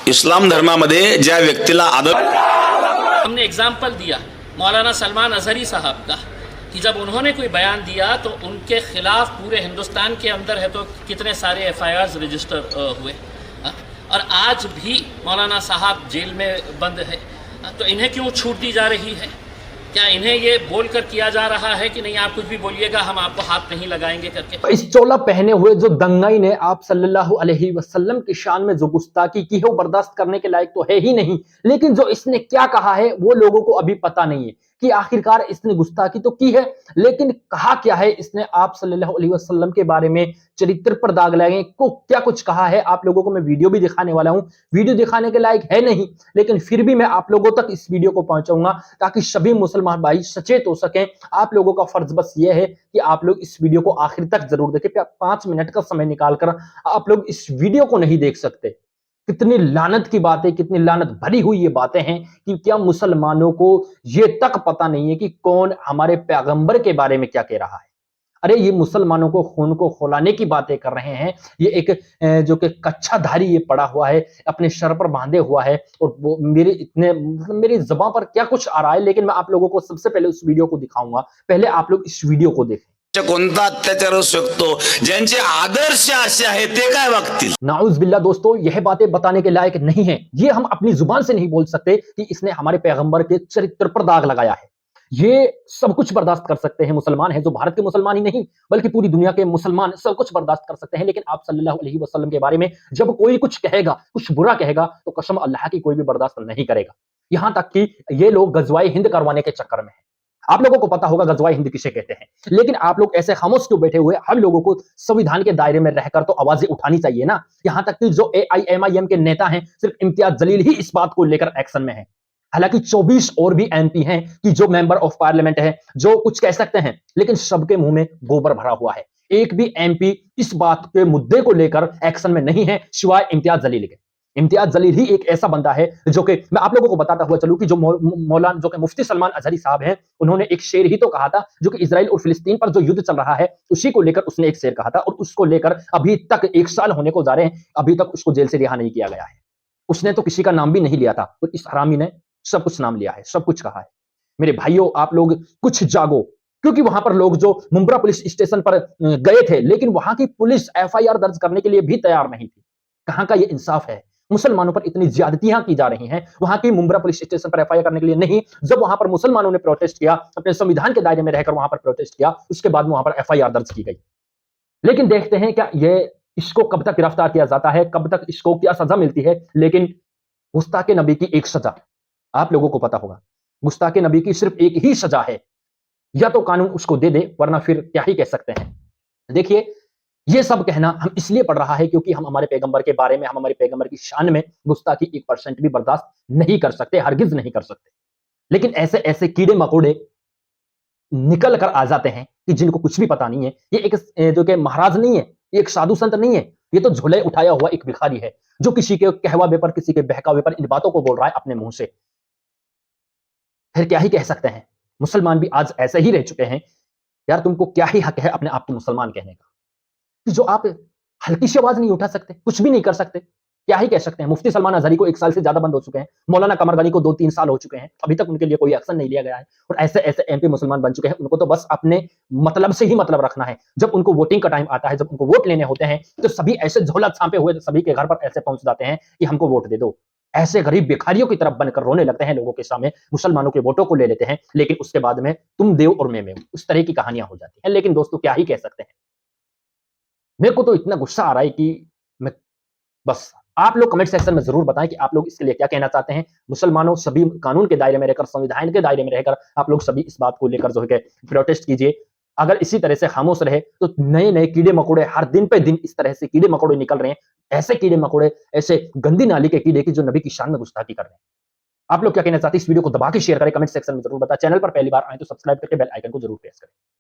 इस्लाम धर्मामध्ये ज्या व्यक्तीला आदर, हमने एग्जाम्पल दिया मौलाना सलमान अजहरी साहब का कि जब उन्होंने कोई बयान दिया तो उनके खिलाफ पूरे हिंदुस्तान के अंदर है तो कितने सारे एफआईआर्स रजिस्टर हुए, और आज भी मौलाना साहब जेल में बंद है। तो इन्हें क्यों छूट दी जा रही है? क्या इन्हें ये बोलकर किया जा रहा है कि नहीं आप कुछ भी बोलिएगा हम आपको हाथ नहीं लगाएंगे करके? इस चोला पहने हुए जो दंगाई ने आप सल्लल्लाहु अलैहि वसल्लम की शान में जो गुस्ताखी की है वो बर्दाश्त करने के लायक तो है ही नहीं, लेकिन जो इसने क्या कहा है वो लोगों को अभी पता नहीं है कि आखिरकार इसने गुस्ताखी तो की है, लेकिन कहा क्या है इसने आप सल्लल्लाहु अलैहि वसल्लम के बारे में, चरित्र पर दाग लगाए को क्या कुछ कहा है। आप लोगों को मैं वीडियो भी दिखाने वाला हूं, वीडियो दिखाने के लायक है नहीं, लेकिन फिर भी मैं आप लोगों तक इस वीडियो को पहुंचाऊंगा ताकि सभी मुसलमान भाई सचेत हो सकें। आप लोगों का फर्ज बस यह है कि आप लोग इस वीडियो को आखिर तक जरूर देखें। 5 मिनट का समय निकालकर आप लोग इस वीडियो को नहीं देख सकते। कितनी लानत की बातें, कितनी लानत भरी हुई ये बातें हैं कि क्या मुसलमानों को ये तक पता नहीं है कि कौन हमारे पैगंबर के बारे में क्या कह रहा है। अरे ये मुसलमानों को खून को खौलाने की बातें कर रहे हैं। ये एक जो कि कच्छाधारी ये पड़ा हुआ है, अपने सर पर बांधे हुआ है, और वो मेरे इतने मतलब मेरी जुबान पर क्या कुछ आ रहा है, लेकिन मैं आप लोगों को सबसे पहले उस वीडियो को दिखाऊंगा। पहले आप लोग इस वीडियो को देखें। कोणता अत्याचार होऊ शकतो, ज्यांचे आदर्श असे आहेत ते काय वागतील? नाउज बिल्ला दोस्तों, यह बातें बताने के लायक नहीं है। ये हम अपनी जुबान से नहीं बोल सकते कि इसने हमारे पैगंबर के चरित्र पर दाग लगाया है। ये सब कुछ बर्दाश्त कर सकते हैं मुसलमान हैं, जो भारत के मुसलमान ही नहीं बल्कि पूरी दुनिया के मुसलमान सब कुछ बर्दाश्त कर सकते हैं, लेकिन आप सल्लल्लाहु अलैहि वसल्लम के बारे में जब कोई कुछ कहेगा, कुछ बुरा कहेगा, तो कसम अल्लाह की कोई भी बर्दाश्त नहीं करेगा। यहां तक कि ये लोग गजवाए हिंद करवाने के चक्कर में है। आप लोगों को पता होगा गजवाए हिंद किसे कहते हैं, लेकिन आप लोग ऐसे खामोश क्यों बैठे हुए? हम लोगों को संविधान के दायरे में रहकर तो आवाजें उठानी चाहिए ना। यहां तक कि जो एआईएमआईएम के नेता हैं, सिर्फ इम्तियाज जलील ही इस बात को लेकर एक्शन में है। हालांकि 24 और भी एमपी हैं कि जो मेंबर ऑफ पार्लियामेंट है, जो कुछ कह सकते हैं, लेकिन सबके मुंह में गोबर भरा हुआ है। एक भी एमपी इस बात के मुद्दे को लेकर एक्शन में नहीं है सिवाय इम्तियाज जलील के। इम्तियाज जलील ही एक ऐसा बंदा है जो कि मैं आप लोगों को बताता हुआ चलूं कि जो मौलाना जो कि मुफ्ती सलमान अजहरी साहब हैं, उन्होंने एक शेर ही तो कहा था, जो कि इजराइल और फिलिस्तीन पर जो युद्ध चल रहा है उसी को लेकर उसने एक शेर कहा था, और उसको लेकर अभी तक 1 साल होने को जा रहे हैं, अभी तक उसको जेल से रिहा नहीं किया गया है। उसने तो किसी का नाम भी नहीं लिया था, और इस हरामी ने सब कुछ नाम लिया है, सब कुछ कहा है। मेरे भाइयों, आप लोग कुछ जागो, क्योंकि वहां पर लोग जो मुंब्रा पुलिस स्टेशन पर गए थे, लेकिन वहां की पुलिस एफआईआर दर्ज करने के लिए भी तैयार नहीं थी। कहां का ये इंसाफ है? मुसलमानों पर इतनी ज्यादतियां की जा रही हैं, वहां की मुंब्रा पुलिस स्टेशन पर एफआईआर करने के लिए नहीं। जब वहां पर मुसलमानों ने प्रोटेस्ट किया, अपने संविधान के दायरे में रहकर वहां पर प्रोटेस्ट किया, उसके बाद वहां पर एफआईआर दर्ज की गई। लेकिन देखते हैं क्या ये इसको कब तक गिरफ्तार किया जाता है, कब तक इसको क्या सजा मिलती है। लेकिन गुस्ताखे नबी की एक सजा आप लोगों को पता होगा, गुस्ताखे नबी की सिर्फ एक ही सजा है, या तो कानून उसको दे दे, वरना फिर क्या ही कह सकते हैं। देखिए, ये सब कहना हम इसलिए पड़ रहा है क्योंकि हम हमारे पैगंबर के बारे में, हम हमारे पैगंबर की शान में गुस्ताखी 1% भी बर्दाश्त नहीं कर सकते, हरगिज नहीं कर सकते। लेकिन ऐसे ऐसे कीड़े मकोड़े निकल कर आ जाते हैं कि जिनको कुछ भी पता नहीं है। ये एक जो कि महाराज नहीं है, ये एक साधु संत नहीं है, ये तो झोले उठाया हुआ एक भिखारी है, जो किसी के कहवावे पर, किसी के बहकावे पर इन बातों को बोल रहा है अपने मुंह से। फिर क्या ही कह सकते हैं? मुसलमान भी आज ऐसे ही रह चुके हैं। यार, तुमको क्या ही हक है अपने आप को मुसलमान कहने का, कि जो आप हल्की सी आवाज नहीं उठा सकते, कुछ भी नहीं कर सकते? क्या ही कह सकते हैं? मुफ्ती सलमान अजहरी को 1 साल से ज्यादा बंद हो चुके हैं, मौलाना कमर गनी को 2-3 साल हो चुके हैं, अभी तक उनके लिए कोई एक्शन नहीं लिया गया है। और ऐसे ऐसे एमपी मुसलमान बन चुके हैं, उनको तो बस अपने मतलब से ही मतलब रखना है। जब उनको वोटिंग का टाइम आता है, जब उनको वोट लेने होते हैं, तो सभी ऐसे झोला छापे हुए सभी के घर पर ऐसे पहुंच जाते हैं कि हमको वोट दे दो। ऐसे गरीब भिखारियों की तरफ बनकर रोने लगते हैं लोगों के सामने, मुसलमानों के वोटों को ले लेते हैं, लेकिन उसके बाद में तुम देव और मैं मेव, उस तरह की कहानियां हो जाती हैं। लेकिन दोस्तों, क्या ही कह सकते हैं? मेरे को तो इतना गुस्सा आ रहा है कि मैं बस आप लोग कमेंट सेक्शन में जरूर बताएं कि आप लोग इसके लिए क्या कहना चाहते हैं। मुसलमानों, सभी कानून के दायरे में रहकर, संविधान के दायरे में रहकर आप लोग सभी इस बात को लेकर जो है प्रोटेस्ट कीजिए। अगर इसी तरह से खामोश रहे तो नए नए कीड़े मकोड़े हर दिन पे दिन इस तरह से कीड़े मकोड़े निकल रहे हैं। ऐसे कीड़े मकोड़े, ऐसे गंदी नाली के कीड़े की जो नबी की शान में गुस्ताखी कर रहे हैं। आप लोग क्या कहना चाहते हैं? इस वीडियो को दबा के शेयर करें, कमेंट सेक्शन में जरूर बताएं। चैनल पर पहली बार आए तो सब्सक्राइब करके बेल आइकन को जरूर प्रेस करें।